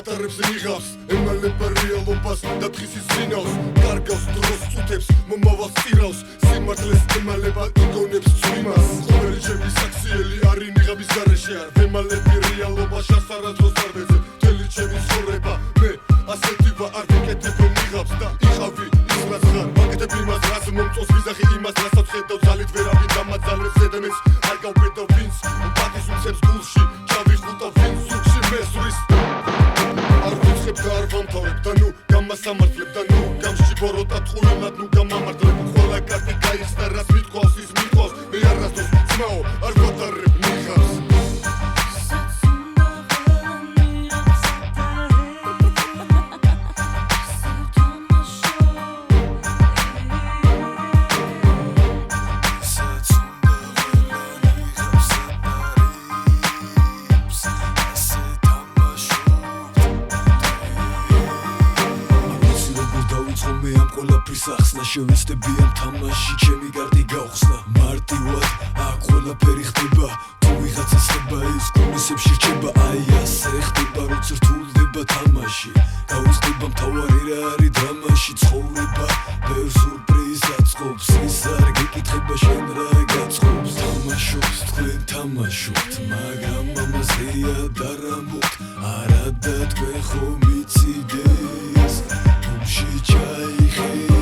ატარებს რიღავს ემალება რეალობას და დღისის წინავს კარგავს დროს წუთებს მომავალს წირავს სიმართლეს ემალება იგონებს წვიმას ყოველი ჩემი საქსიელი არი ნიღაბის გარეშე არ ვემალები რეალობა შასარადროს დარბეზე მთელი ჩემი ცხოვრება მე ასეთი ვარ არ ვიკეთებ ნიღაბს და იყავი ის რაც ხარ ვაკეთებ იმას რაც მომწონს ვიზახი იმას რასაც ხედავ ძალით ვერავინ დამაძალებს ზედმეც არ გავბედო ვინც პატის უცებს გულში ჩავიხუტავ ვინც სულში მესვრის არ ვიცხებ და არ ვამთავრებ და ნუ გამასამართლებ და ნუ გამშიბორო და ტყუილად ნუ გამამართლებ ყველა კარტი გაიხსნა რაც მithქვავს ის მithქვავს მე არასდროს ძმაო არ ვატარებ ნიღაბს ახსნა შევეცდები ამ თამაში ჩემი გარდი გავხსნა მარტივად აქ ყველაფერი ხდება თუ ვიღაცა ხდება ის კულისებში რჩება აი ასე ხდება როცა რთულდება თამაში გავუხდება მთავარი რა არის დრამაში ცხოვრება ბევრ სურპრიზს აწყობს ის არ გეკითხება შენ რა გაწყობს თამაშობს თქვენ თამაშობთ მაგრამ ამაზეა დარამობთ არა და თქვენ ხომ იცით ეს ბუმში ჩაიხე